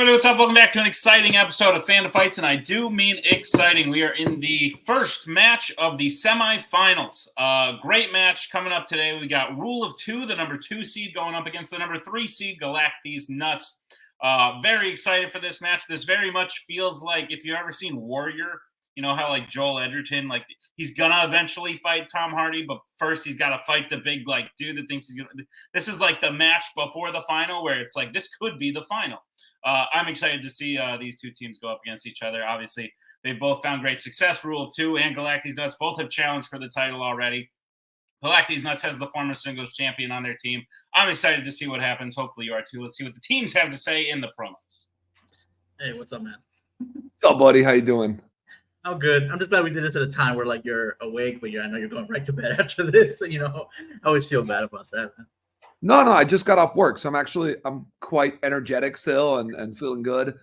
everybody, what's up? Welcome back to an exciting episode of Fandom Fights, and I do mean exciting. We are in the first match of the semifinals. Great match coming up today. We got Rule of Two, the number 2 seed, going up against the number 3 seed, Galac, These Nuts. Very excited for this match. This very much feels like, if you've ever seen Warrior, you know how like Joel Edgerton, like he's gonna eventually fight Tom Hardy, but first he's got to fight the big like dude that thinks he's gonna. This is like the match before the final, where it's like this could be the final. I'm excited to see these two teams go up against each other. Obviously, they've both found great success. Rule of Two and Galactic Nuts both have challenged for the title already. Galactic Nuts has the former singles champion on their team. I'm excited to see what happens. Hopefully you are too. Let's see what the teams have to say in the promos. Hey, what's up, man? What's up, buddy? How you doing? I'm good. I'm just glad we did this at a time where like you're awake, but I know you're going right to bed after this. So, I always feel bad about that, man. No, I just got off work, so I'm quite energetic still and feeling good.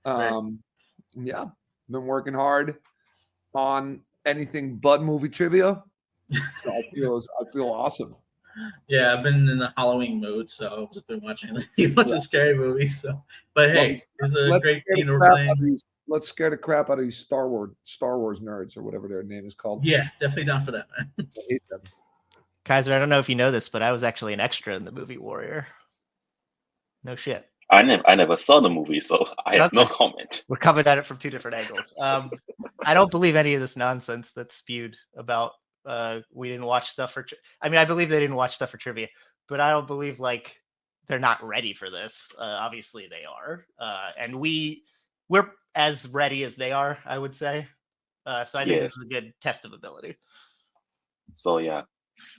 Yeah, been working hard on anything but movie trivia. So I feel awesome. Yeah, I've been in the Halloween mood, so I've just been watching a bunch of scary movies. So, but hey, it's a great team we're playing. Let's scare the crap out of these Star Wars nerds or whatever their name is called. Yeah, definitely down for that, man. I hate them. Kaiser, I don't know if you know this, but I was actually an extra in the movie Warrior. No shit. I never saw the movie, so I have no comment. We're coming at it from two different angles. I don't believe any of this nonsense that's spewed about we didn't watch stuff for. I mean, I believe they didn't watch stuff for trivia, but I don't believe like they're not ready for this. Obviously, they are, and we're as ready as they are, I would say. So I think this is a good test of ability. So yeah,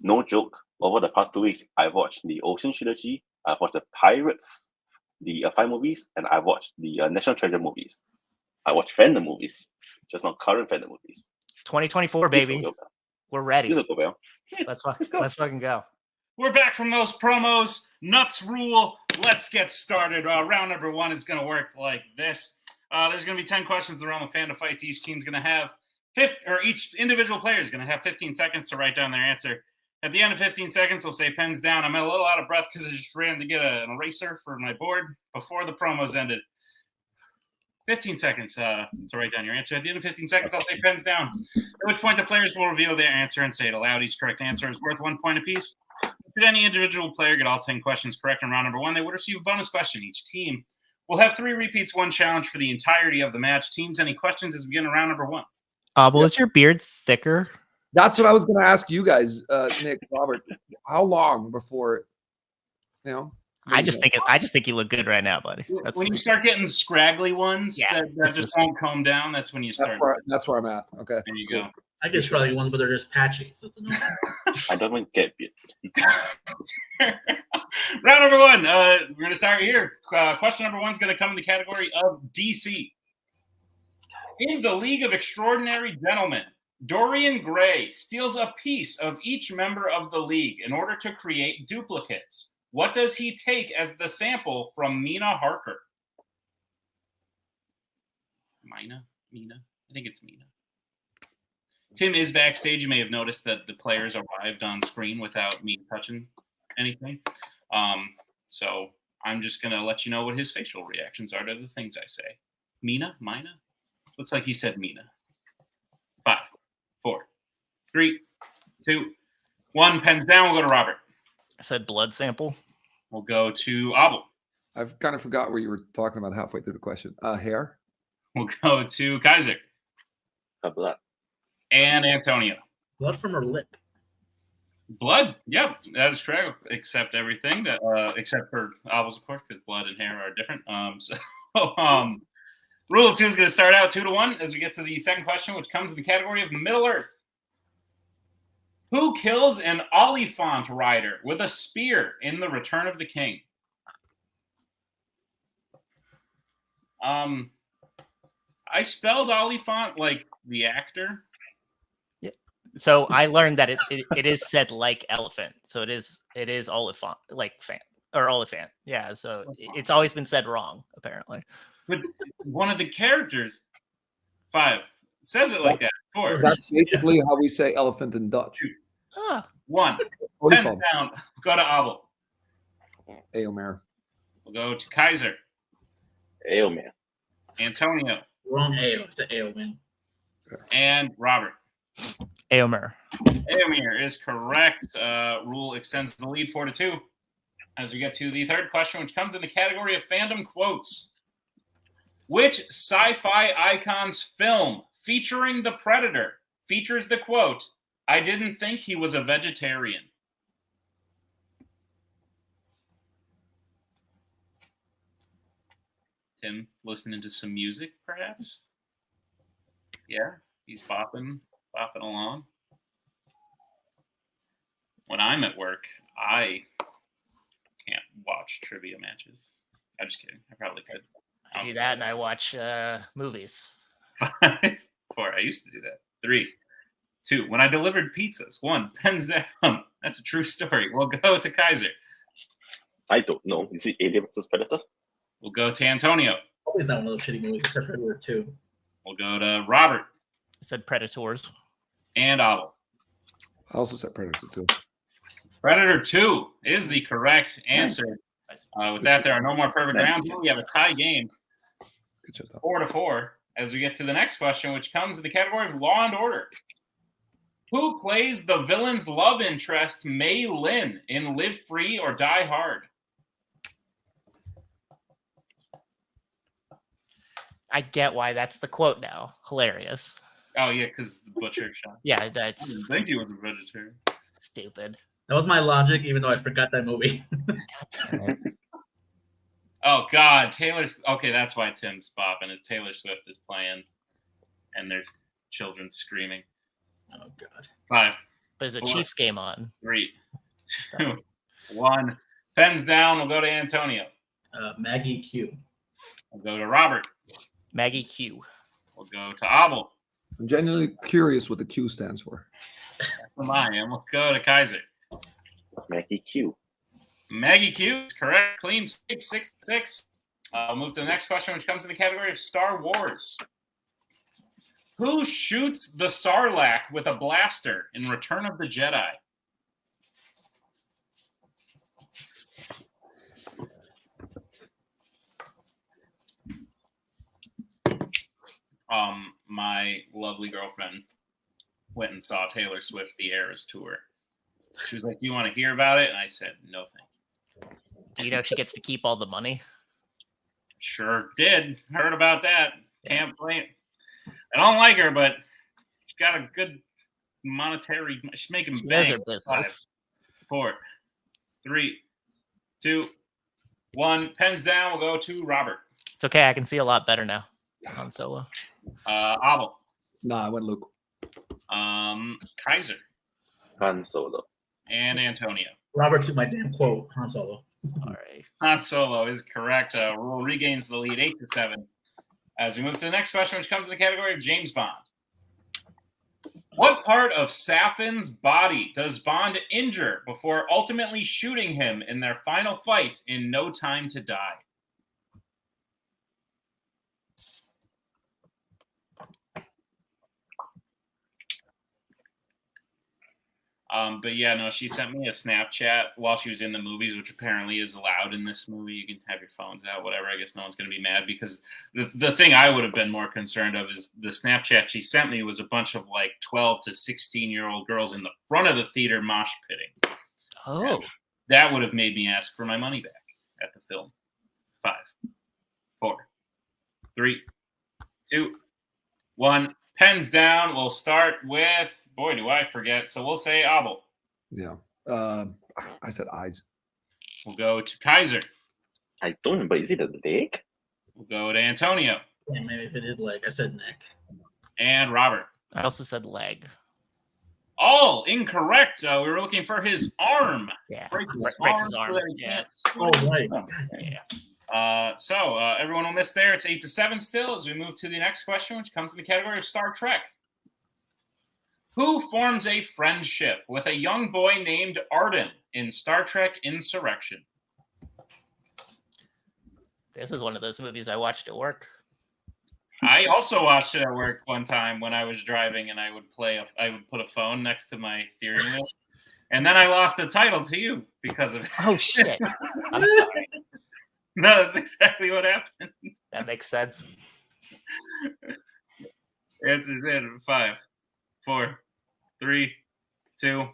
no joke. Over the past 2 weeks, I watched the Ocean Trilogy, I've watched the Pirates, the 5 movies, and I watched the National Treasure movies. I watched Fandom movies, just not current Fandom movies. 2024, baby. We're ready. Let's fucking go. We're back from those promos. Nuts rule. Let's get started. Round number 1 is going to work like this. There's going to be 10 questions around the Fandom Fights. Each team's going to have each individual player is going to have 15 seconds to write down their answer. At the end of 15 seconds, we'll say pens down. I'm a little out of breath because I just ran to get an eraser for my board before the promos ended. 15 seconds to write down your answer. At the end of 15 seconds, I'll say pens down. At which point, the players will reveal their answer and say it aloud. Each correct answer is worth 1 point apiece. Should any individual player get all 10 questions correct in round number 1, they would receive a bonus question. Each team will have 3 repeats, 1 challenge for the entirety of the match. Teams, any questions as we begin round number 1? Is your beard thicker? That's what I was going to ask you guys, Nick, Robert. How long before, I just think you look good right now, buddy. When you start getting scraggly ones that just won't comb down, that's when you start. That's where I'm at. Okay. There you go. I get scraggly ones, but they're just patchy. So it's I don't even get beards. Round number 1. We're going to start here. Question number 1 is going to come in the category of DC. In the League of Extraordinary Gentlemen, Dorian Gray steals a piece of each member of the league in order to create duplicates. What does he take as the sample from Mina Harker? Mina? I think it's Mina. Tim is backstage. You may have noticed that the players arrived on screen without me touching anything. So I'm just going to let you know what his facial reactions are to the things I say. Mina? Looks like he said Mina. 5, 4, 3, 2, 1. Pens down. We'll go to Robert. I said blood sample. We'll go to Abel. I've kind of forgot what you were talking about halfway through the question. Hair? We'll go to Kaiser. Blood. And Antonio. blood from her lip. Blood, yep, that is correct. Except everything that, except for owls, of course, because blood and hair are different. Rule of 2 is going to start out 2-1 as we get to the second question, which comes in the category of Middle Earth. Who kills an Oliphant rider with a spear in The Return of the King? I spelled Oliphant like the actor. Yeah. So I learned that it is said like elephant. So it is Oliphant, like fan or Oliphant. Yeah. So it's always been said wrong, apparently. But one of the characters, 5, says it like that. 4. That's basically how we say elephant in Dutch. 1. Pens down. Go to Abel. Aomer. We'll go to Kaiser. Ailman. Antonio. Wrong Ale. It's an Ailman. And Robert. Aomer. Aomir is correct. Rule extends the lead 4-2. As we get to the third question, which comes in the category of fandom quotes. Which sci-fi icon's film featuring the Predator features the quote, "I didn't think he was a vegetarian"? Tim, listening to some music, perhaps? Yeah, he's bopping along. When I'm at work, I can't watch trivia matches. I'm just kidding. I probably could. I do that and I watch movies. 5, 4. I used to do that. 3, 2. When I delivered pizzas. 1. Pens down. That's a true story. We'll go to Kaiser. I don't know. Is it Alien vs Predator? We'll go to Antonio. Probably not one of those shitty movies except Predator 2. We'll go to Robert. I said Predators. And Otto. I also said Predator 2. Predator 2 is the correct answer. Nice. With that, there are no more perfect rounds. We have a tie game. Good job, Tom. 4-4. As we get to the next question, which comes in the category of Law and Order. Who plays the villain's love interest, Mei Lin, in Live Free or Die Hard? I get why that's the quote now. Hilarious. Oh, yeah, because the butcher shot. Yeah, that's I didn't think he was a vegetarian. stupid. That was my logic, even though I forgot that movie. God damn it. Oh, God. Taylor's... Okay, that's why Tim's bopping, is Taylor Swift is playing, and there's children screaming. Oh, God. 5, But there's a 4, Chiefs game on. 3, 2, 1. Pens down. We'll go to Antonio. Maggie Q. We'll go to Robert. Maggie Q. We'll go to Abel. I'm genuinely curious what the Q stands for. From I am. We'll go to Kaiser. Maggie Q. Maggie Q is correct. Clean sweep, 6-6. We'll move to the next question, which comes in the category of Star Wars. Who shoots the Sarlacc with a blaster in Return of the Jedi? My lovely girlfriend went and saw Taylor Swift the Eras tour. She was like, "Do you want to hear about it?" And I said, "No, thank you." Do you know she gets to keep all the money? Sure did. Heard about that. Can't blame. I don't like her, but she's got a good monetary. She's making She knows her bank. business. 5, 4, 3, 2, 1. Pens down. We'll go to Robert. It's okay. I can see a lot better now on Solo. Abel. Nah, I went Luke. Kaiser. Han Solo. And Antonio. Robert took my damn quote. Han Solo. All right. Han Solo is correct. Rule regains the lead 8-7. As we move to the next question, which comes in the category of James Bond. What part of Safin's body does Bond injure before ultimately shooting him in their final fight in No Time to Die? But yeah, no, she sent me a Snapchat while she was in the movies, which apparently is allowed in this movie. You can have your phones out, whatever. I guess no one's going to be mad because the thing I would have been more concerned of is the Snapchat she sent me was a bunch of like 12 to 16-year-old girls in the front of the theater mosh pitting. Oh. And that would have made me ask for my money back at the film. 5, 4, 3, 2, 1. Pens down. We'll start with... Boy, do I forget. So we'll say Abel. Yeah. I said eyes. We'll go to Kaiser. I don't remember. Is it the leg? We'll go to Antonio. Yeah, maybe if it is leg. I said neck. And Robert. I also said leg. All incorrect. We were looking for his arm. Yeah. Breaks his Breaks arm his so arm. that he Yeah. can't Oh, swim. right. Yeah. So everyone will miss there. It's 8-7 still as we move to the next question, which comes in the category of Star Trek. Who forms a friendship with a young boy named Arden in Star Trek Insurrection? This is one of those movies I watched at work. I also watched it at work one time when I was driving, and I would put a phone next to my steering wheel, and then I lost the title to you because of it. Oh shit! I'm sorry. No, that's exactly what happened. That makes sense. Answers in 5, 4, 3, 2,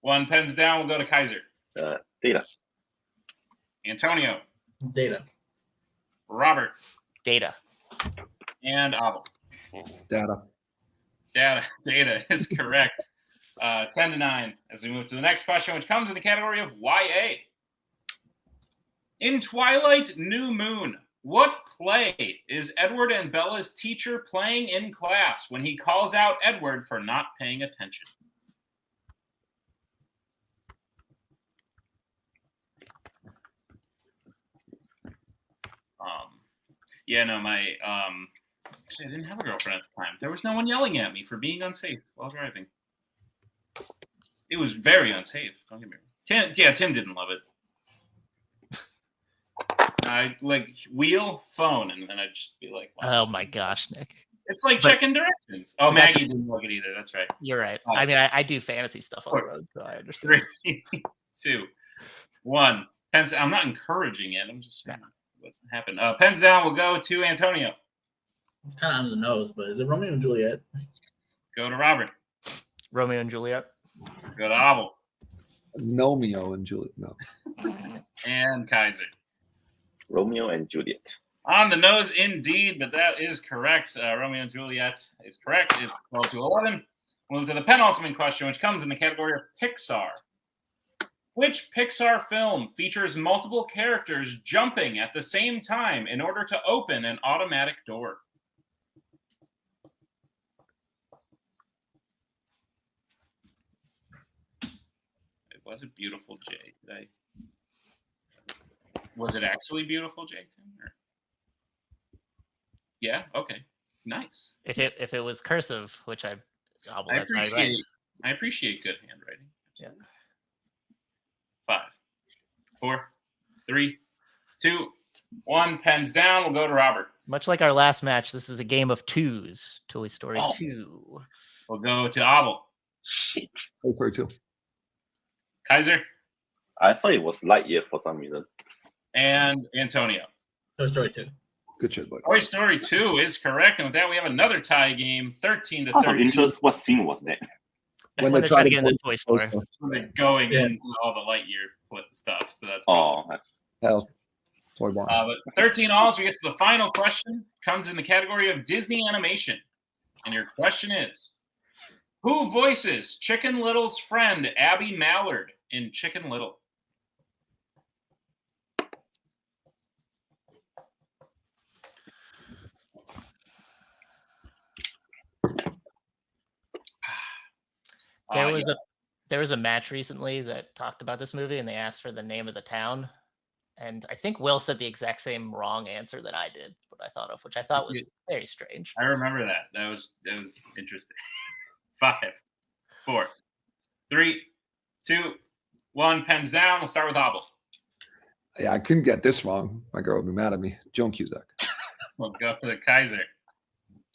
1. Pens down. We'll go to Kaiser. Data. Antonio. Data. Robert. Data. And Abel. Data. Data is correct. 10-9 as we move to the next question, which comes in the category of YA. In Twilight New Moon, what play is Edward and Bella's teacher playing in class when he calls out Edward for not paying attention? Actually, I didn't have a girlfriend at the time. There was no one yelling at me for being unsafe while driving. It was very unsafe. Don't get me wrong. Tim didn't love it. I like wheel phone, and then I'd just be like, wow. Oh my gosh, Nick! It's like checking directions. Oh, Maggie didn't like it either. That's right. You're right. I mean, I do fantasy stuff on the road, so I understand. 3, 2, 1. Pens. I'm not encouraging it. I'm just saying what happened. Pens down. We'll go to Antonio. Kind of on the nose, but is it Romeo and Juliet? Go to Robert. Romeo and Juliet. Go to Abel. Nomeo and Juliet. No. And Kaiser. Romeo and Juliet. On the nose, indeed, but that is correct. Romeo and Juliet is correct. It's 12-11. We'll move to the penultimate question, which comes in the category of Pixar. Which Pixar film features multiple characters jumping at the same time in order to open an automatic door? Was it Beautiful Jay today? Was it actually Beautiful Jay? Yeah. Okay. Nice. If it was cursive, which I appreciate good handwriting. Yeah. 5, 4, 3, 2, 1. Pens down. We'll go to Robert. Much like our last match, this is a game of twos. Toy Story 2. We'll go to Abel. Shit. Toy Story 2. Kaiser. I thought it was Lightyear for some reason. And Antonio. Toy Story 2. Good shit, buddy. Toy Story 2 is correct. And with that, we have another tie game, 13-13. Out of interest, what scene was that? When they're trying to get into Toy Story. When they're going into all the Lightyear stuff. So that's that was Toy Barn. But 13 all, so we get to the final question. Comes in the category of Disney animation. And your question is, who voices Chicken Little's friend Abby Mallard in Chicken Little? There was a match recently that talked about this movie, and they asked for the name of the town. And I think Will said the exact same wrong answer that I did, what I thought of, which I thought was very strange. I remember that. That was interesting. 5, 4, 3, 2, 1. Pens down. We'll start with Abel. Yeah, I couldn't get this wrong. My girl would be mad at me. Joan Cusack. We'll go to the Kaiser.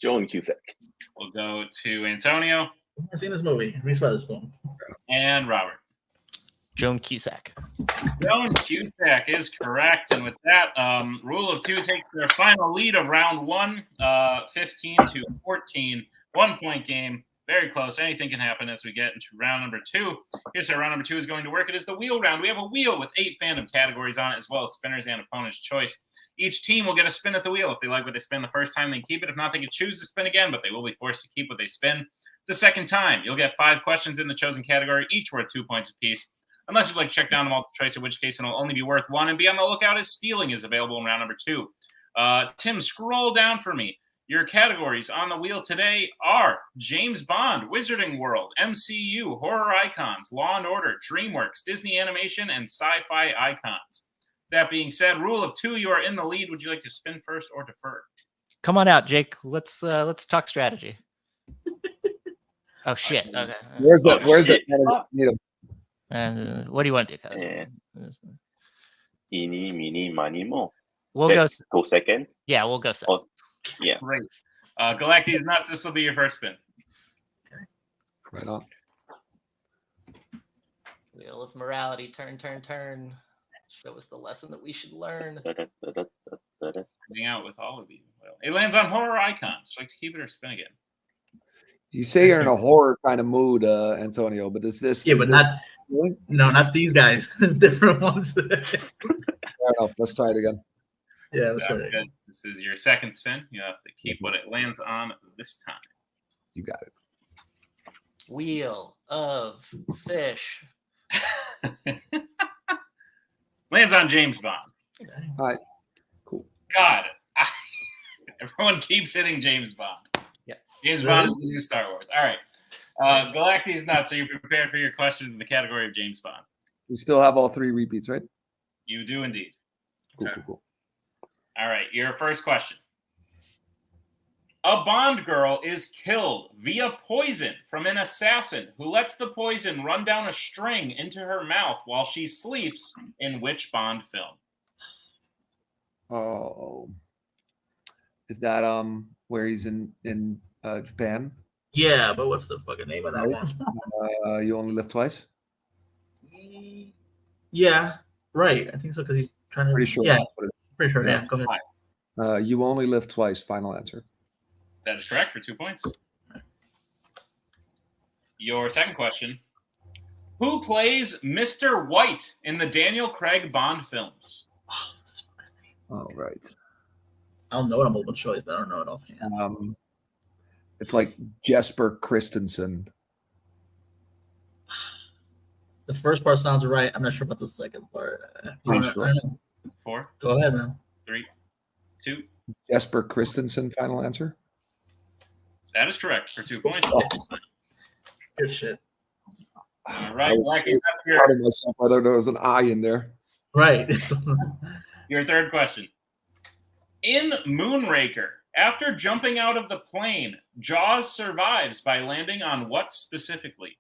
Joan Cusack. We'll go to Antonio. I've seen this movie. Reese Witherspoon. And Robert. Joan Cusack. Joan Cusack is correct. And with that, Rule of 2 takes their final lead of round 1, 15-14. 1-point game. Very close. Anything can happen as we get into round number 2. Here's how round number 2 is going to work. It is the wheel round. We have a wheel with 8 fandom categories on it, as well as spinners and opponent's choice. Each team will get a spin at the wheel. If they like what they spin the first time, they keep it. If not, they can choose to spin again, but they will be forced to keep what they spin the second time. You'll get 5 questions in the chosen category, each worth 2 points apiece. Unless you'd like to check down the multiple choice, in which case it'll only be worth 1. And be on the lookout as stealing is available in round number 2. Tim, scroll down for me. Your categories on the wheel today are James Bond, Wizarding World, MCU, Horror Icons, Law & Order, DreamWorks, Disney Animation, and Sci-Fi Icons. That being said, Rule of 2, you are in the lead. Would you like to spin first or defer? Come on out, Jake. Let's talk strategy. Oh shit! Okay. Where's that? What do you want to do, Kyle? Yeah. Eeny, meeny, miny, mo. We'll go second. Yeah, we'll go second. Oh, yeah. Great. Galacti's nuts. This will be your first spin. Right on. Wheel of morality. Turn. Show us the lesson that we should learn. hang out with all of you. Well, it lands on horror icons. Would you like to keep it or spin again? You say you're in a horror kind of mood, Antonio, but is this? Yeah, is but this, not these guys. Different ones. Fair enough. Let's try it again. Yeah, let's try That's it. good. This is your second spin. You have to keep what it lands on this time. You got it. Wheel of fish. Lands on James Bond. All right. Cool. God, everyone keeps hitting James Bond. Yeah. James Bond is the new Star Wars. All right. Galacti's nuts. Are you prepared for your questions in the category of James Bond? We still have all 3 repeats, right? You do indeed. Cool, Okay. cool. All right. Your first question. A Bond girl is killed via poison from an assassin who lets the poison run down a string into her mouth while she sleeps in which Bond film? Oh, is that where he's in Japan? Yeah, but what's the fucking name of that Right. one? You Only Live Twice. Yeah, right. I think so because he's trying to. Pretty sure. Yeah, that's what it pretty sure. Yeah. Yeah, go ahead. is. You Only Live Twice. Final answer. That is correct for 2 points. Your second question. Who plays Mr. White in the Daniel Craig Bond films? Oh, right. I don't know what a multiple choice, but I don't know it offhand. It's like Jesper Christensen. The first part sounds right. I'm not sure about the second part. Pretty sure. I don't know. 4, Go ahead, man. 3, 2. Jesper Christensen. Final answer. That is correct for 2 points. Good shit. All right. I was Blacky's so up here. proud of myself whether there was an I in there. Right. Your third question. In Moonraker, after jumping out of the plane, Jaws survives by landing on what specifically?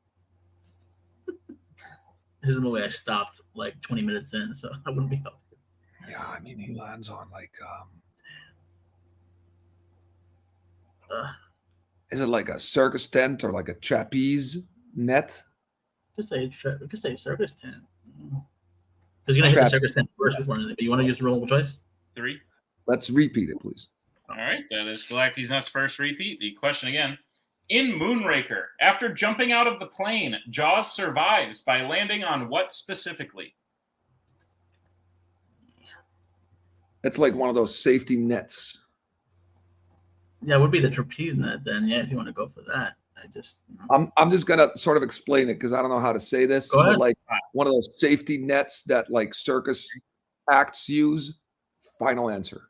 This is a movie I stopped like 20 minutes in, so I wouldn't be helpful. Yeah, I mean he lands on like is it like a circus tent or like a trapeze net? Could say circus tent. Because you're gonna hit the Trap. circus tent first before anything. But you want to use the rollable choice? 3. Let's repeat it, please. All right. That is Galacti's Nuts' first repeat. The question again. In Moonraker, after jumping out of the plane, Jaws survives by landing on what specifically? It's like one of those safety nets. Yeah, it would be the trapeze net then. Yeah, if you want to go for that. I'm just gonna sort of explain it because I don't know how to say this. Go ahead. But like one of those safety nets that like circus acts use. Final answer.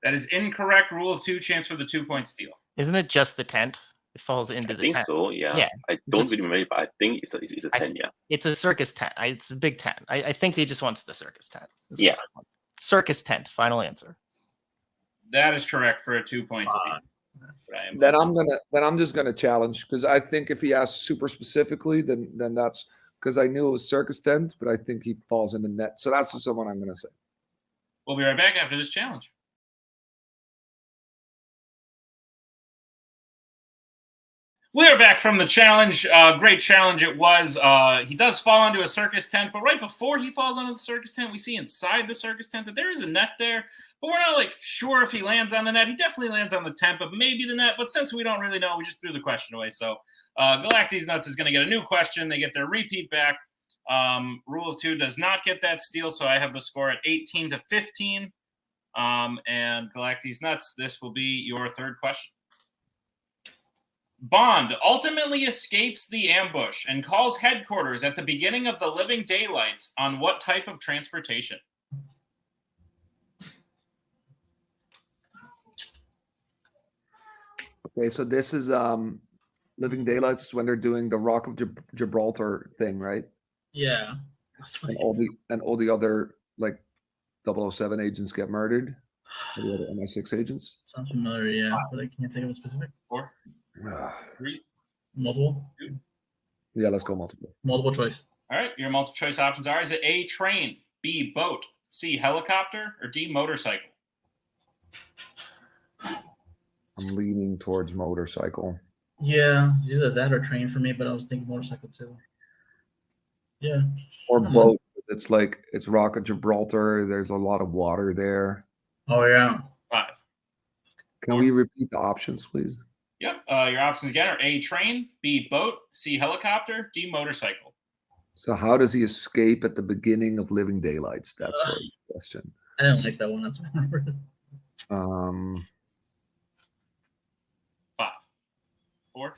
That is incorrect. Rule of 2, chance for the 2-point steal. Isn't it just the tent? It falls into I the think tent. so. Yeah. Yeah. I don't Just- really remember, but I think it's a 10. Yeah. It's a circus tent. It's a big tent. I think they just wants the circus tent. That's Yeah. what I want. Circus tent. Final answer. That is correct for a 2-point steal. Then I'm just gonna challenge because I think if he asks super specifically, then that's because I knew it was circus tent, but I think he falls in the net. So that's just someone I'm gonna say. We'll be right back after this challenge. We're back from the challenge. Great challenge it was. He does fall onto a circus tent, but right before he falls onto the circus tent, we see inside the circus tent that there is a net there, but we're not like sure if he lands on the net. He definitely lands on the tent, but maybe the net. But since we don't really know, we just threw the question away. So Galacti's Nuts is going to get a new question. They get their repeat back. Rule of 2 does not get that steal, so I have the score at 18-15. And Galacti's Nuts, this will be your third question. Bond ultimately escapes the ambush and calls headquarters at the beginning of the Living Daylights on what type of transportation? Okay, so this is Living Daylights when they're doing the Rock of Gibraltar thing, right? Yeah. And all the other like 007 agents get murdered. Or the other MI6 agents. Sounds familiar, yeah, but I can't think of a specific. 4, 3. Multiple? Yeah, let's go multiple. Multiple choice. All right, your multiple choice options are: is it A, train, B, boat, C, helicopter, or D, motorcycle? I'm leaning towards motorcycle. Yeah, either that or train for me, but I was thinking motorcycle too. Yeah. Or boat. It's like it's Rock of Gibraltar. There's a lot of water there. Oh yeah. 5. Can we repeat the options, please? Yep. Your options again are A, train, B, boat, C, helicopter, D, motorcycle. So how does he escape at the beginning of Living Daylights? That's sort of the question. I didn't like that one. That's what I remember. 5, 4,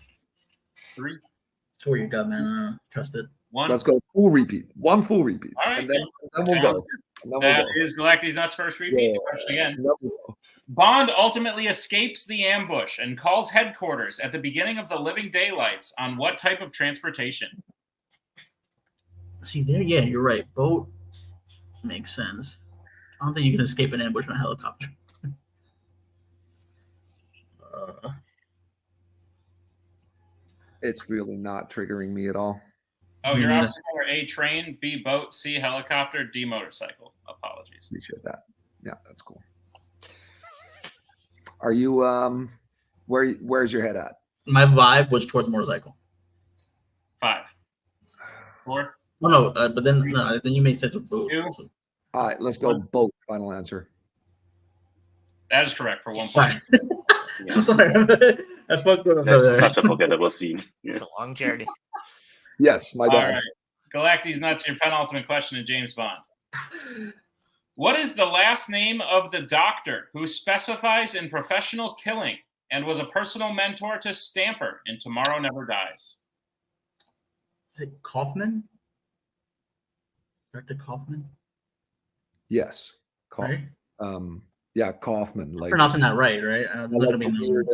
3. That's where you got, man. Trust it. 1. Let's go full repeat. One full repeat. All right. And then we'll go. And then That we'll is Galacti's Nuts' first repeat. Yeah. The question again. go. Then we'll go. Bond ultimately escapes the ambush and calls headquarters at the beginning of the Living Daylights on what type of transportation? See there, yeah, you're right. Boat makes sense. I don't think you can escape an ambush from a helicopter. It's really not triggering me at all. Oh, your Me neither. options are A, train, B, boat, C, helicopter, D, motorcycle. Apologies. Appreciate that. Yeah, that's cool. Are you where's your head at? My vibe was towards motorcycle. 5, 4. Oh no, but then then you made sense with boat. 2. All right, let's go boat. Final answer. That is correct for 1 point. Sorry. Yeah. I'm sorry. I fucked with him That's there. such a forgettable scene. Yeah. It's a long journey. Yes, my All bad. right. Galacti's Nuts, your penultimate question to James Bond. What is the last name of the doctor who specifies in professional killing and was a personal mentor to Stamper in Tomorrow Never Dies? Is it Kaufman? Dr. Kaufman? Yes. Right? Yeah, Kaufman. Like Pronouncing that right? I like the weird,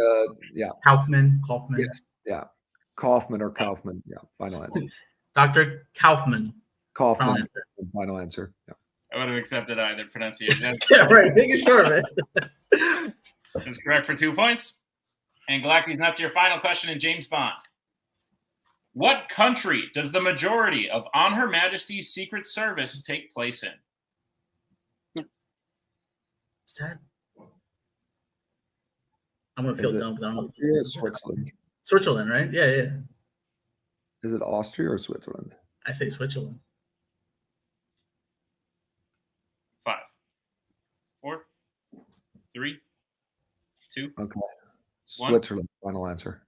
yeah. Kaufman. Kaufman. Yes. Yeah. Kaufman or Kaufman. Yeah. Final answer. Dr. Kaufman. Kaufman. Final answer. Final answer. Yeah. I would have accepted either pronunciation. Yeah, right. Make it sure, man. That's correct for 2 points. And Galacti's Nuts, your final question in James Bond. What country does the majority of On Her Majesty's Secret Service take place in? Is that? I'm gonna feel dumb because I don't know. Austria or Switzerland? Switzerland, right? Yeah, yeah. Is it Austria or Switzerland? I say Switzerland. 5, 4, 3, 2. Okay. Switzerland. Final answer.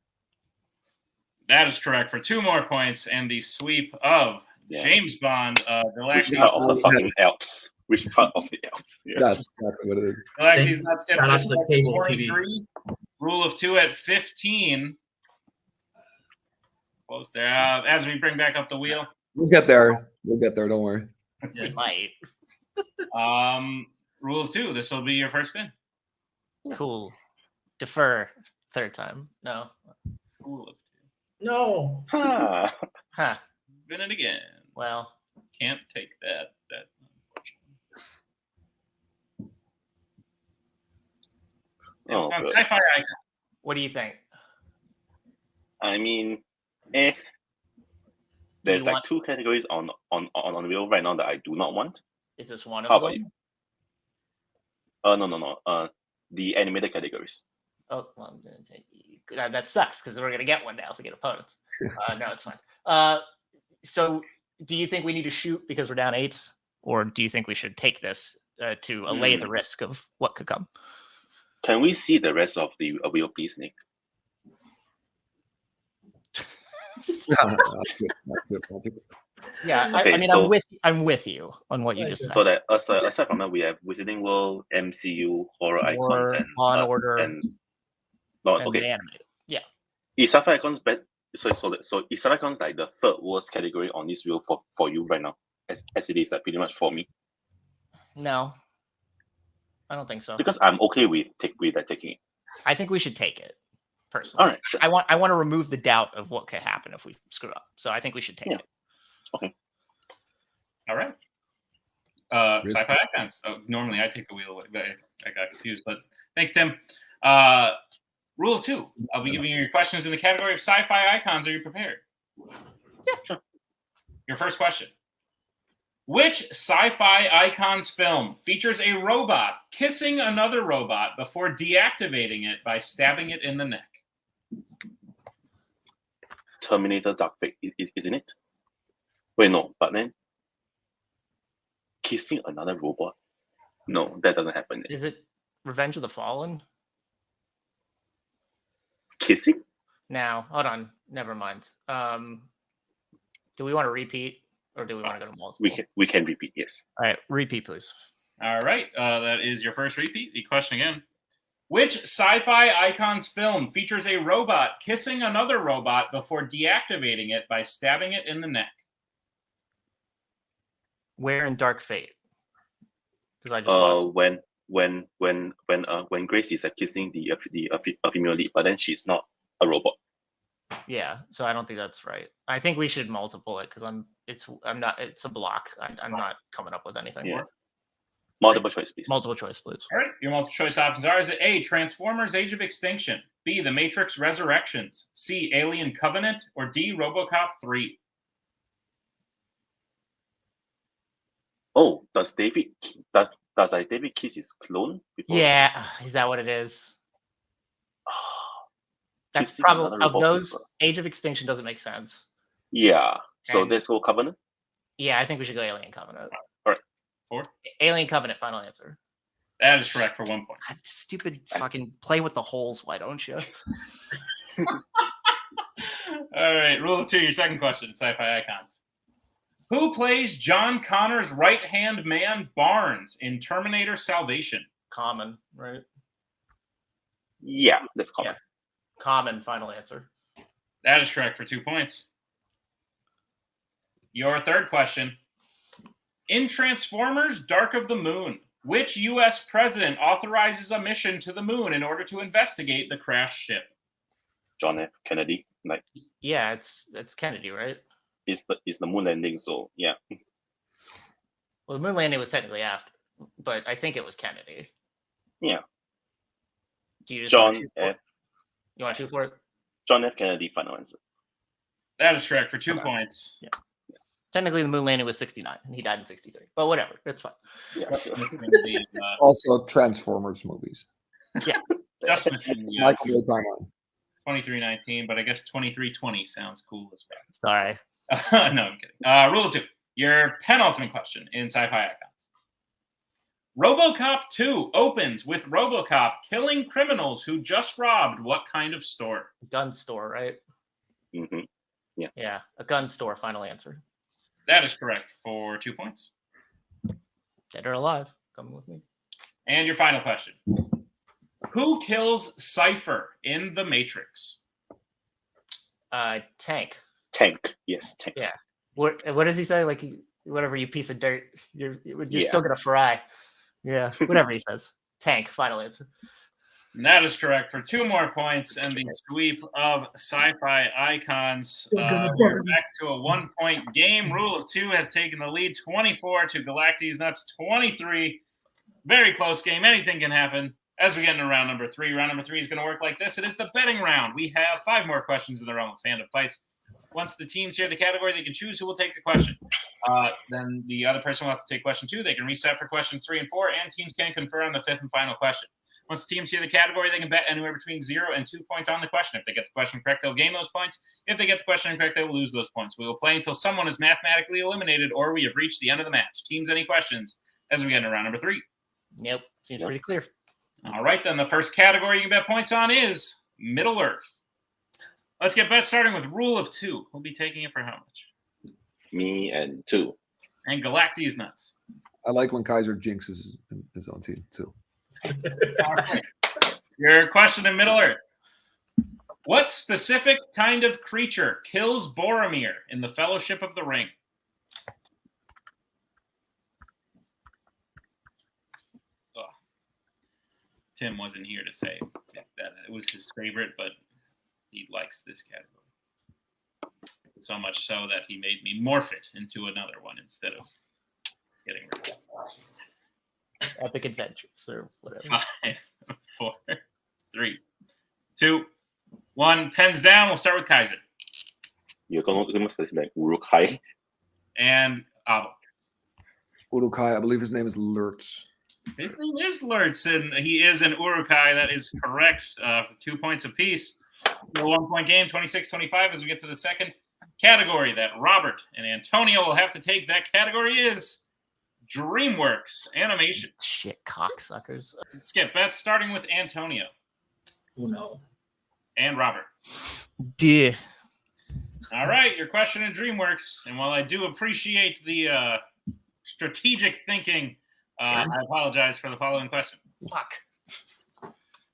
That is correct for 2 more points and the sweep of James Bond. Which part of the fucking Alps? Which part of the Alps? Yeah. That's exactly what it is. Galacti's Nuts gets Shout out this to the one at cable 23. Rule of 2 at 15. Close there. As we bring back up the wheel. We'll get there. We'll get there. Don't worry. We might. Rule of 2. This will be your first spin. Cool. Defer. Third time. No. Rule of 2. No. Ah. Huh. Spin it again. Well, Can't take that. It's on good. Sci-Fi Icon. what do you think? I mean, Do there's you like want- 2 categories on the wheel right now that I do not want. Is this one of How them? about you? No. The animated categories. Oh, well, I'm gonna take that sucks because we're gonna get one now if we get opponents. No, it's fine. So, do you think we need to shoot because we're down 8, or do you think we should take this to allay the risk of what could come? Can we see the rest of the wheel, please, Nick? That's good. That's good. Yeah, Okay, I mean, so- I'm with you on what you just said. So that aside from that, we have Wizarding World, MCU, horror icons, and On Order, and no, and okay. the animated. Yeah, Is Sci-Fi Icons bad? So is Sci-Fi Icons like the 3rd worst category on this wheel for you right now, as it is like pretty much for me? no, I don't think so. Because I'm okay with taking it. I think we should take it personally. All right, sure. I want to remove the doubt of what could happen if we screw up. So I think we should take Yeah. it. Okay. All right. Sci-Fi Icons. Oh, normally I take the wheel. I got confused, but thanks, Tim. Rule of 2. I'll be giving you your questions in the category of Sci-Fi Icons. Are you prepared? Yeah, sure. Your first question. Which Sci-Fi Icons film features a robot kissing another robot before deactivating it by stabbing it in the neck? Terminator Dark Fate, isn't it? Wait, no, but then kissing another robot? No, that doesn't happen. Is it Revenge of the Fallen? Kissing? Now, hold on. Never mind. Do we want to repeat or do we want to go to multiple? We can repeat, yes. All right, repeat, please. All right, that is your first repeat. The question again. Which sci-fi icon's film features a robot kissing another robot before deactivating it by stabbing it in the neck? Where in Dark Fate? Because I just watched. When Grace is kissing the female lead, but then she's not a robot. Yeah, so I don't think that's right. I think we should multiple it because it's a block. I'm not coming up with anything more. Multiple choice, please. Multiple choice, please. All right, your multiple choice options are: is it A, Transformers: Age of Extinction, B, The Matrix Resurrections, C, Alien Covenant, or D, RoboCop 3? Oh, does David kiss his clone before? Yeah, is that what it is? That's Kissing probably another of robot those. before. Age of Extinction doesn't make sense. Yeah. So And- let's go Covenant. Yeah, I think we should go Alien Covenant. All right. 4? Alien Covenant, final answer. That is correct for 1 point. God, stupid fucking play with the holes. Why don't you? All right, rule of 2, your second question, sci-fi icons. Who plays John Connor's right-hand man Barnes in Terminator Salvation? Common, right? Yeah, that's common. Yeah. Common, final answer. That is correct for 2 points. Your third question. In Transformers: Dark of the Moon, which U.S. president authorizes a mission to the moon in order to investigate the crashed ship? John F. Kennedy. Like Yeah, it's Kennedy, right? it's the moon landing, so yeah. Well, the moon landing was technically after, but I think it was Kennedy. Yeah. Do you just John wanna shoot for it? F. You want to shoot for it? John F. Kennedy, final answer. That is correct for 2 Okay. points. Yeah. Technically, the moon landing was 69, and he died in 63. But whatever, it's fine. Yeah. Just missing the, Also, Transformers movies. just missing the Michael Bay timeline. 2319, but I guess 2320 sounds cool as Sorry. well. No, I'm kidding. Rule 2, your penultimate question in sci-fi icons. RoboCop 2 opens with RoboCop killing criminals who just robbed what kind of store? Gun store, right? Mm-hmm. Yeah, a gun store, final answer. That is correct for 2 points. Dead or alive, coming with me. And your final question. Who kills Cypher in The Matrix? Tank. Tank. Yes, Tank. Yeah. What does he say? Like, whatever, you piece of dirt, you're Yeah. still gonna fry. Yeah, whatever he says. Tank, final answer. And that is correct for 2 more points and the sweep of sci-fi icons. We're back to a 1-point game. Rule of 2 has taken the lead 24 to Galacti's Nuts 23. Very close game. Anything can happen as we get into round number 3. Round number 3 is going to work like this. It is the betting round. We have 5 more questions in the realm of Fandom Fights. Once the teams hear the category, they can choose who will take the question. Then the other person will have to take question 2. They can reset for questions 3 and 4, and teams can confer on the 5th and final question. Once the teams hear the category, they can bet anywhere between 0 and 2 points on the question. If they get the question correct, they'll gain those points. If they get the question incorrect, they will lose those points. We will play until someone is mathematically eliminated or we have reached the end of the match. Teams, any questions as we get into round number 3? Nope, seems pretty clear. All right, then the first category you can bet points on is Middle Earth. Let's get bets starting with Rule of 2. Who'll be taking it for how much? Me and 2. And Galacti's Nuts. I like when Kaiser jinxes his own team too. All right. Your question in Middle Earth. What specific kind of creature kills Boromir in the Fellowship of the Ring? Oh. Tim wasn't here to say that it was his favorite, but he likes this category. So much so that he made me morph it into another one instead of getting rid of it. Epic Adventures or whatever. 5, 4, 3, 2, 1. Pens down. We'll start with Kaiser. You're going to say like Uruk-hai. And Avo. Urukai, I believe his name is Lurtz. His name is Lurtz, and he is an Uruk-hai. That is correct. For 2 points apiece. A 1-point game, 26-25 as we get to the second category that Robert and Antonio will have to take. That category is DreamWorks Animation. Shit, cocksuckers. Let's get bets starting with Antonio Oh no. and Robert. Dear. All right, your question in DreamWorks. And while I do appreciate the strategic thinking, I apologize for the following question. Fuck.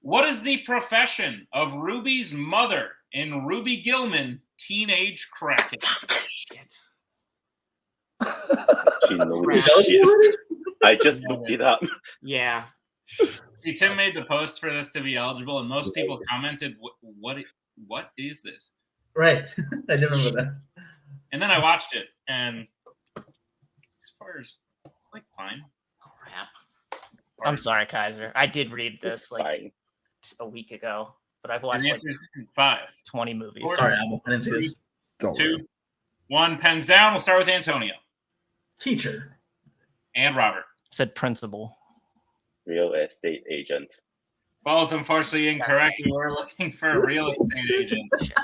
What is the profession of Ruby's mother in Ruby Gilman, Teenage Kraken? Shit. She knows shit. I just looked it up. Yeah. See, Tim made the post for this to be eligible, and most people commented, "What is this?" Right. I remember that. And then I watched it, and as far as like fine. Crap. I'm sorry, Kaiser. I did read this like Fine. a week ago, but I've And watched the like answer is 5, 20 movies. Four. Sorry, Apple. I didn't see this. Don't worry. 2, 1. Pens down. We'll start with Antonio Teacher. and Robert. Said principal. Real estate agent. Both unfortunately incorrect. We were looking for a real estate agent. It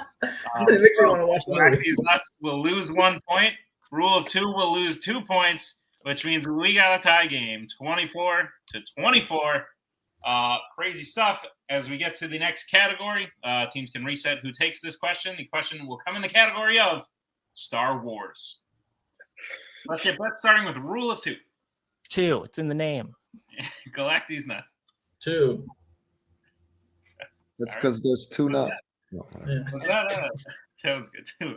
makes me want to watch the movie. These nuts will lose 1 point. Rule of 2 will lose 2 points, which means we got a tie game, 24-24. Crazy stuff. As we get to the next category, teams can reset who takes this question. The question will come in the category of Star Wars. Let's starting with rule of 2. 2. It's in the name. Galac these nuts. 2. That's because there's 2 nuts. No, Yeah. That was good too.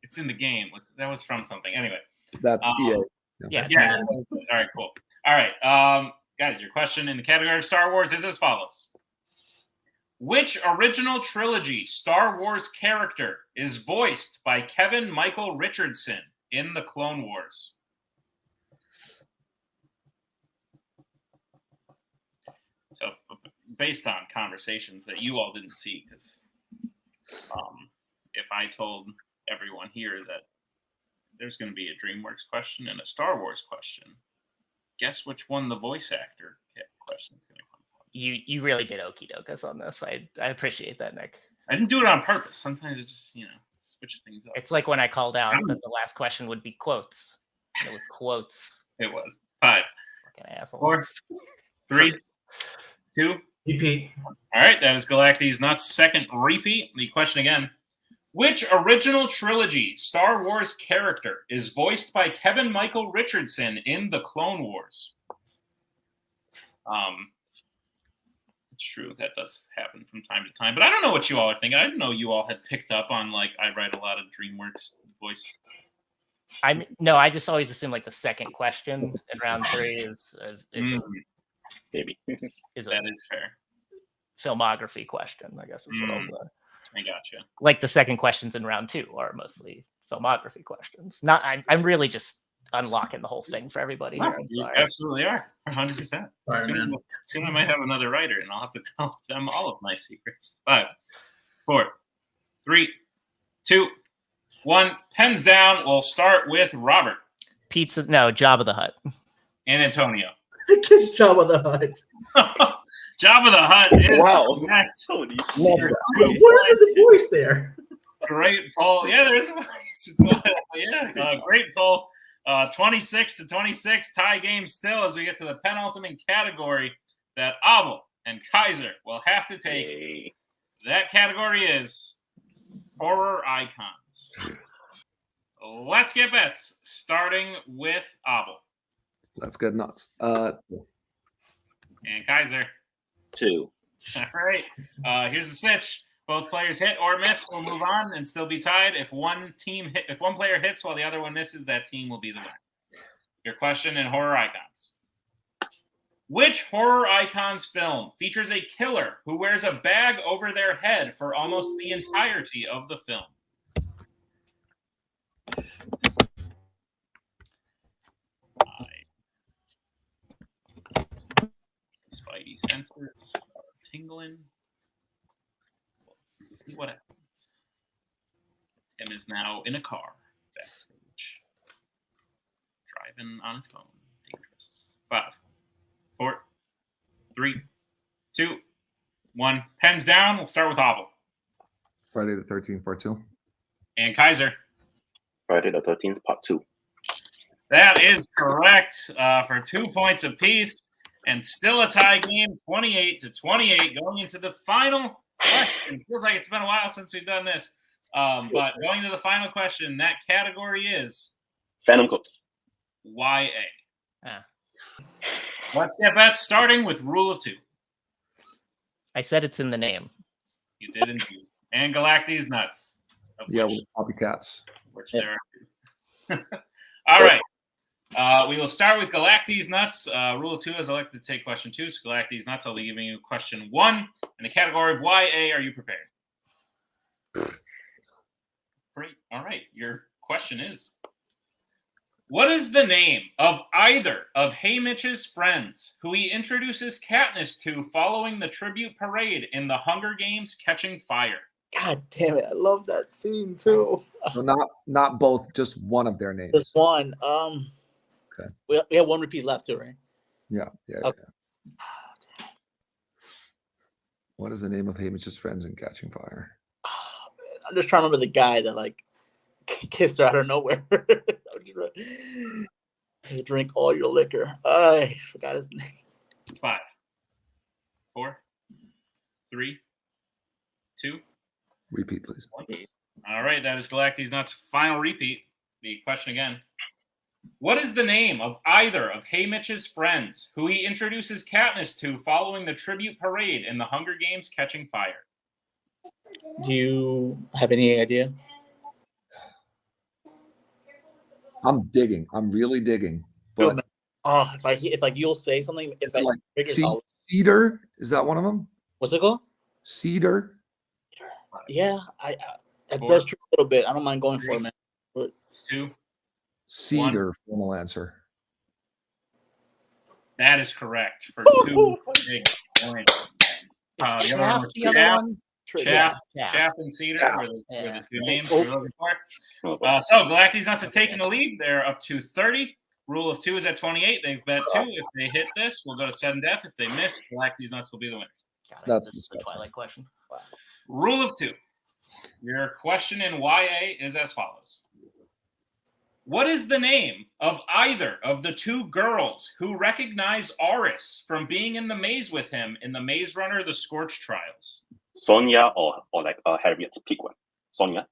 It's in the game. That was from something. Anyway. that's EA. Yeah. Yes. All right, cool. All right. Guys, your question in the category of Star Wars is as follows. Which original trilogy Star Wars character is voiced by Kevin Michael Richardson in the Clone Wars? So, based on conversations that you all didn't see, because if I told everyone here that there's going to be a DreamWorks question and a Star Wars question, guess which one the voice actor question is going to come from? You really did okey doke us on this. I appreciate that, Nick. I didn't do it on purpose. Sometimes it just, switches things up. It's like when I called out that the last question would be quotes. It was quotes. It was 5, Fucking asshole. 4, 3, 2. Repeat. All right, that is Galacti's Nuts' second repeat. The question again. Which original trilogy Star Wars character is voiced by Kevin Michael Richardson in the Clone Wars? It's true, that does happen from time to time. But I don't know what you all are thinking. I didn't know you all had picked up on, I write a lot of DreamWorks voice. I just always assume the second question in round 3 is Maybe. is That is fair. filmography question, I guess is what I'll say. I gotcha. Like the second questions in round 2 are mostly filmography questions. I'm really just unlocking the whole thing for everybody here. I'm You sorry. absolutely are. 100%. Sorry, man. Soon I might have another writer, and I'll have to tell them all of my secrets. 5, 4, 3, 2, 1. Pens down. We'll start with Robert Jabba the Hutt. and Antonio. Good job of the Hutt. Jabba the Hutt is correct. Holy What shit. is the voice there? Great poll. Yeah, there's a voice. Great poll. 26-26 tie game still as we get to the penultimate category that Abel and Kaiser will have to take. Hey. That category is horror icons. Let's get bets, starting with Abel. Let's get nuts. And Kaiser. 2. All right. Here's the sitch. Both players hit or miss will move on and still be tied. If one player hits while the other one misses, that team will be the winner. Your question in horror icons. Which horror icons film features a killer who wears a bag over their head for almost the entirety of the film? Spidey sensors are tingling. Let's see what happens. Tim is now in a car backstage, driving on his phone. Dangerous. 5, 4, 3, 2, 1. Pens down. We'll start with Abel Friday the 13th, part 2. and Kaiser. Friday the 13th, part 2. That is correct for 2 points apiece, and still a tie game, 28-28, going into the final question. Feels like it's been a while since we've done this, but going to the final question, that category is Phantom Codes. YA. Ah. Let's get that starting with rule of 2. I said it's in the name. You did indeed. And Galacti's nuts. Yeah, with copycats. Which there are. All right. We will start with Galacti's nuts. Rule of 2 is I like to take question 2. So Galacti's nuts, I'll be giving you question 1. In the category of YA, are you prepared? Great. All right. Your question is, what is the name of either of Haymitch's friends who he introduces Katniss to following the tribute parade in the Hunger Games Catching Fire? God damn it! I love that scene too. So not both, just one of their names. Just one. Okay. We have one repeat left too, right? Yeah. Okay. Yeah. What is the name of Haymitch's friends in Catching Fire? Oh, man. I'm just trying to remember the guy that like kissed her out of nowhere. Hey, drink all your liquor. I forgot his name. 5, 4, 3, 2. Repeat, please. 1. All right, that is Galacti's nuts. Final repeat. The question again. What is the name of either of Haymitch's friends who he introduces Katniss to following the tribute parade in the Hunger Games Catching Fire? Do you have any idea? I'm digging. I'm really digging. But if like you'll say something, if like I'll... Cedar, is that one of them? What's it called? Cedar. Yeah, I that 4, does true a little bit. I don't mind going 3, for it, man. But 2. Cedar. 1. Final answer. That is correct for 2 big points. The other one was the other Chaff. one? Chaff and Cedar were the 2 names we were looking for. Oh, So Galacti's nuts is taking the lead. They're up to 30. Rule of 2 is at 28. They've bet 2. If they hit this, we'll go to sudden death. If they miss, Galacti's nuts will be the winner. That's this is the disgusting. Twilight question. Wow. Rule of 2. Your question in YA is as follows. What is the name of either of the 2 girls who recognize Oris from being in the maze with him in the Maze Runner The Scorch Trials? Sonia or like Harriet, pick one. Sonia.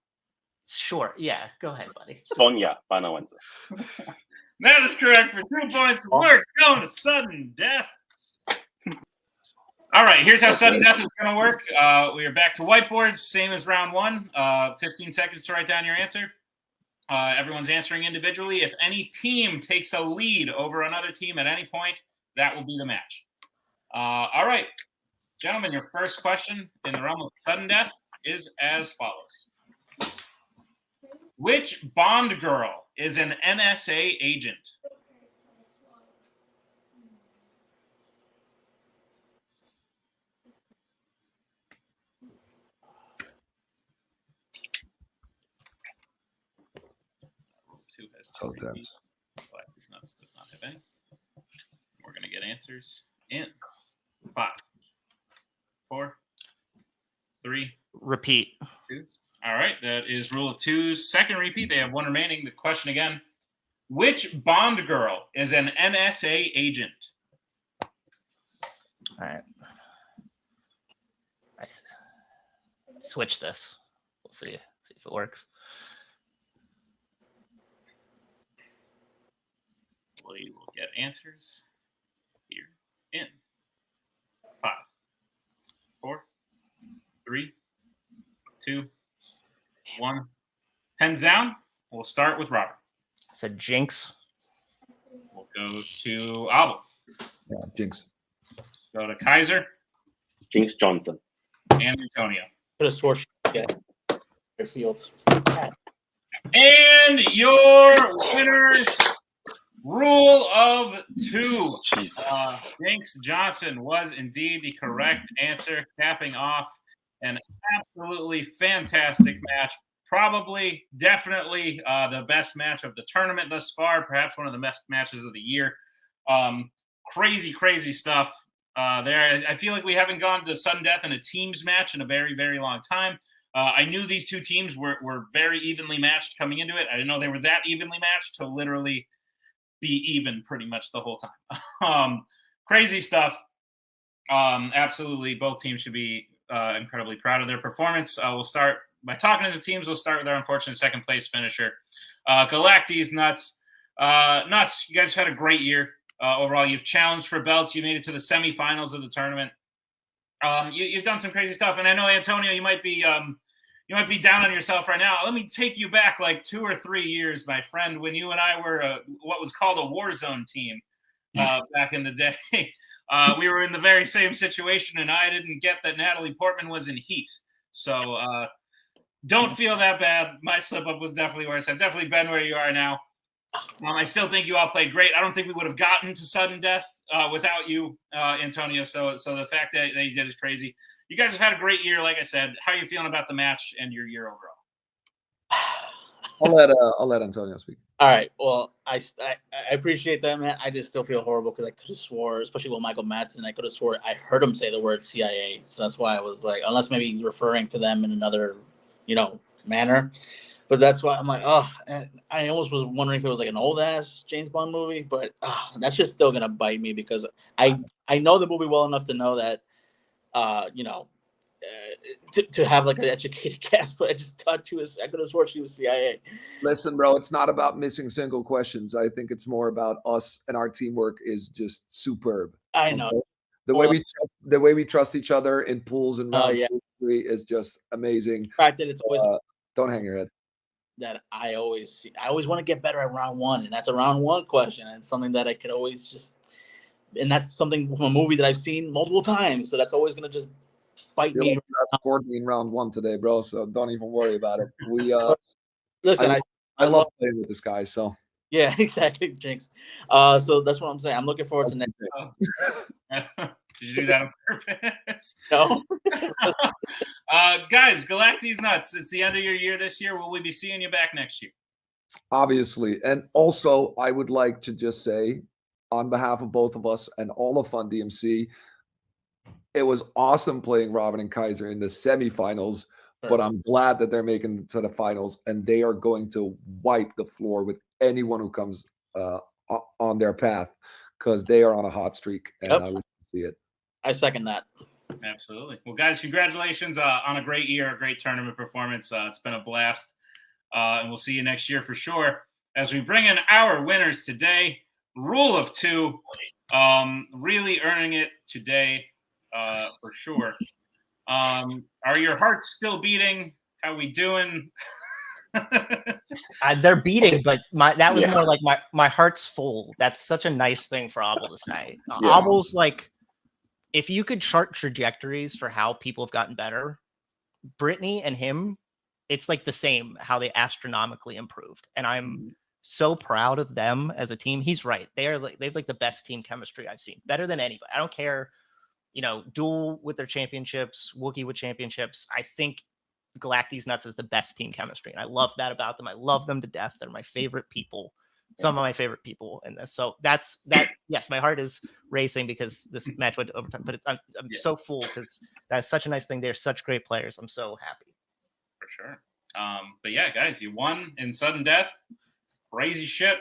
Sure. Yeah. Go ahead, buddy. Sonia, final answer. That is correct for 2 points. We're going to sudden death. All right, here's how sudden death is going to work. We are back to whiteboards, same as round 1. 15 seconds to write down your answer. Everyone's answering individually. If any team takes a lead over another team at any point, that will be the match. All right, gentlemen, your first question in the realm of sudden death is as follows. Which Bond girl is an NSA agent? So tense. Galacti's nuts does not have any. We're going to get answers in 5, 4, 3. Repeat. 2. All right, that is rule of 2's second repeat. They have 1 remaining. The question again. Which Bond girl is an NSA agent? All right. I switch this. We'll see if it works. We will get answers here in 5, 4, 3, 2, 1. Pens down. We'll start with Robert. I said Jinx. We'll go to Abel. Yeah, Jinx. Go to Kaiser. Jinx Johnson. And Antonio. Put a source. Yeah. Fields. And your winners, rule of 2. Jesus. Jinx Johnson was indeed the correct answer, capping off an absolutely fantastic match. Probably, definitely the best match of the tournament thus far. Perhaps one of the best matches of the year. Crazy stuff there. I feel like we haven't gone to sudden death in a teams match in a very, very long time. I knew these 2 teams were very evenly matched coming into it. I didn't know they were that evenly matched till literally be even pretty much the whole time. Crazy stuff. Absolutely, both teams should be incredibly proud of their performance. We'll start by talking to the teams. We'll start with our unfortunate second place finisher. Galac, Deez, Nuts. Nuts, you guys have had a great year. Overall, you've challenged for belts. You made it to the semifinals of the tournament. You've done some crazy stuff, and I know, Antonio, you might be down on yourself right now. Let me take you back like 2 or 3 years, my friend, when you and I were what was called a war zone team back in the day. We were in the very same situation, and I didn't get that Natalie Portman was in heat. So don't feel that bad. My slip-up was definitely worse. I've definitely been where you are now. I still think you all played great. I don't think we would have gotten to sudden death without you, Antonio. So the fact that you did is crazy. You guys have had a great year, like I said. How are you feeling about the match and your year overall? I'll let Antonio speak. All right. Well, I appreciate that, man. I just still feel horrible because I could have swore, especially with Michael Madsen, I could have swore I heard him say the word CIA. So that's why I was like, unless maybe he's referring to them in another, manner. But that's why I'm like, oh, and I almost was wondering if it was like an old ass James Bond movie, but that's just still gonna bite me because I know the movie well enough to know that, to have like an educated cast, but I just thought I could have sworn she was CIA. Listen, bro, it's not about missing single questions. I think it's more about us, and our teamwork is just superb. I know. Okay? The way we trust each other in pools and round 3 is just amazing. The fact that it's always don't hang your head. That I always want to get better at round 1, and that's a round 1 question. And it's something that I could always just, and that's something from a movie that I've seen multiple times. So that's always gonna just bite me. You scored me in round 1 today, bro. So don't even worry about it. We listen. I love playing with this guy. So yeah, exactly, Jinx. So that's what I'm saying. I'm looking forward to next. Did you do that on purpose? No. Guys, Galacti's Nuts. It's the end of your year this year. Will we be seeing you back next year? Obviously. And also, I would like to just say, on behalf of both of us and all of Fun DMC, it was awesome playing Robin and Kaiser in the semifinals, but I'm glad that they're making it to the finals, and they are going to wipe the floor with anyone who comes on their path because they are on a hot streak, and I would see it. I second that. Absolutely. Well, guys, congratulations on a great year, a great tournament performance. It's been a blast, and we'll see you next year for sure. As we bring in our winners today, Rule of 2, really earning it today for sure. Are your hearts still beating? How we doing? They're beating, but that was more like my heart's full. That's such a nice thing for Abel to say. Abel's like, if you could chart trajectories for how people have gotten better, Brittany and him, it's like the same, how they astronomically improved. And I'm so proud of them as a team. He's right. They've like the best team chemistry I've seen. Better than anybody. I don't care, Duel with their championships, Wookiee with championships. I think Galacti's Nuts is the best team chemistry. And I love that about them. I love them to death. They're my favorite people. Some of my favorite people in this. So that's that. Yes, my heart is racing because this match went to overtime, but I'm so full because that's such a nice thing. They're such great players. I'm so happy. For sure. But yeah, guys, you won in sudden death. Crazy shit.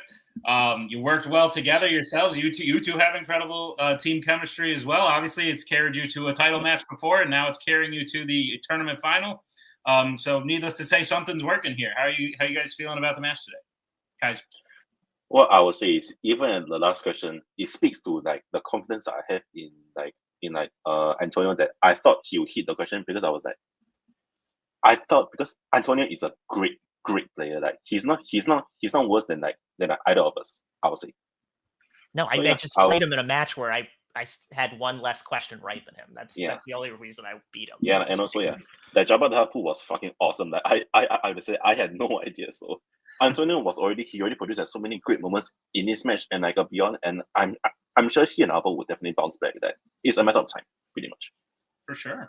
You worked well together yourselves. You two have incredible team chemistry as well. Obviously, it's carried you to a title match before, and now it's carrying you to the tournament final. So needless to say, something's working here. How are you guys feeling about the match today, guys? What I would say is, even in the last question, it speaks to like the confidence I have in Antonio, that I thought he would hit the question, because because Antonio is a great player. Like he's not worse than either of us, I would say. No, I just played him in a match where I had one less question right than him. That's the only reason I beat him. Yeah, and also that Jabba the Hutt pool was fucking awesome. Like I would say I had no idea. So Antonio already produced so many great moments in this match and beyond. And I'm sure he and Alba would definitely bounce back. That it's a matter of time, pretty much. For sure.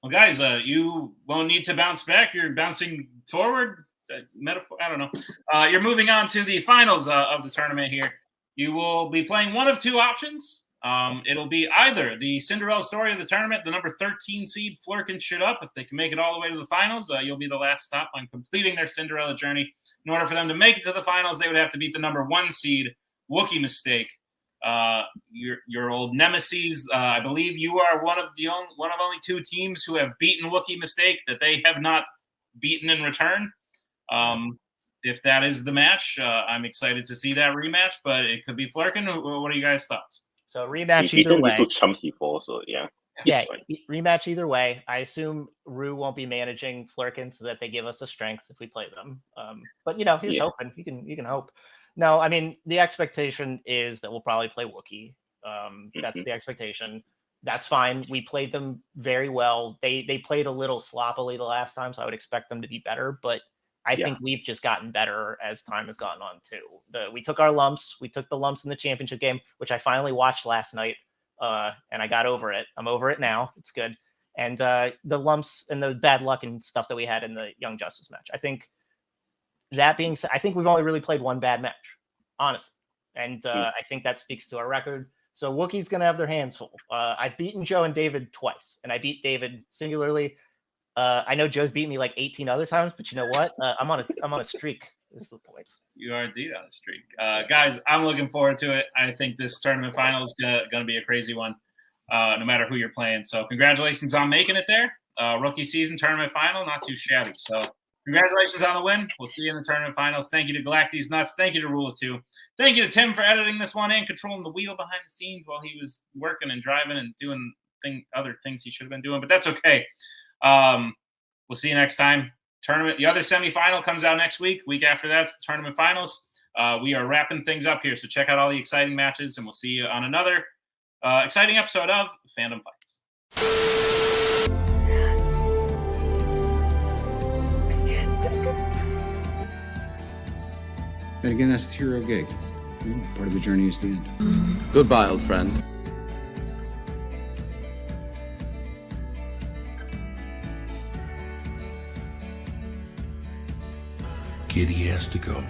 Well, guys, you won't need to bounce back. You're bouncing forward. Metaphor. I don't know. You're moving on to the finals of the tournament here. You will be playing one of two options. It'll be either the Cinderella story of the tournament, the number 13 seed Flurkin Shit Up. If they can make it all the way to the finals, you'll be the last stop on completing their Cinderella journey. In order for them to make it to the finals, they would have to beat the number 1 seed Wookiee Mistake. Your old nemesis. I believe you are one of only 2 teams who have beaten Wookiee Mistake that they have not beaten in return. If that is the match, I'm excited to see that rematch, but it could be Flurkin. What are you guys' thoughts? So rematch He either beaten these way. 2 chumps before, so yeah. Yeah, rematch either way. I assume Rue won't be managing Flurkin so that they give us the strength if we play them. But he's hoping. You can hope. No, I mean the expectation is that we'll probably play Wookiee. That's the expectation. That's fine. We played them very well. They played a little sloppily the last time, so I would expect them to be better. But I think we've just gotten better as time has gone on too. We took our lumps. We took the lumps in the championship game, which I finally watched last night. And I got over it. I'm over it now. It's good. And the lumps and the bad luck and stuff that we had in the Young Justice match. I think that being said, I think we've only really played one bad match, honestly. And I think that speaks to our record. So Wookiee's going to have their hands full. I've beaten Joe and David twice, and I beat David singularly. I know Joe's beat me like 18 other times, but you know what? I'm on a streak. Is the point. You are indeed on a streak. Guys, I'm looking forward to it. I think this tournament final is going to be a crazy one, no matter who you're playing. So congratulations on making it there. Rookie season tournament final, not too shabby. So congratulations on the win. We'll see you in the tournament finals. Thank you to Galac These Nuts. Thank you to Rule of 2. Thank you to Tim for editing this one and controlling the wheel behind the scenes while he was working and driving and doing other things he should have been doing. But that's okay. We'll see you next time. Tournament. The other semifinal comes out next week. Week after that's the tournament finals. We are wrapping things up here, so check out all the exciting matches, and we'll see you on another exciting episode of Fandom Fights. And again, that's the hero gig. Part of the journey is the end. Goodbye, old friend. Kitty has to go.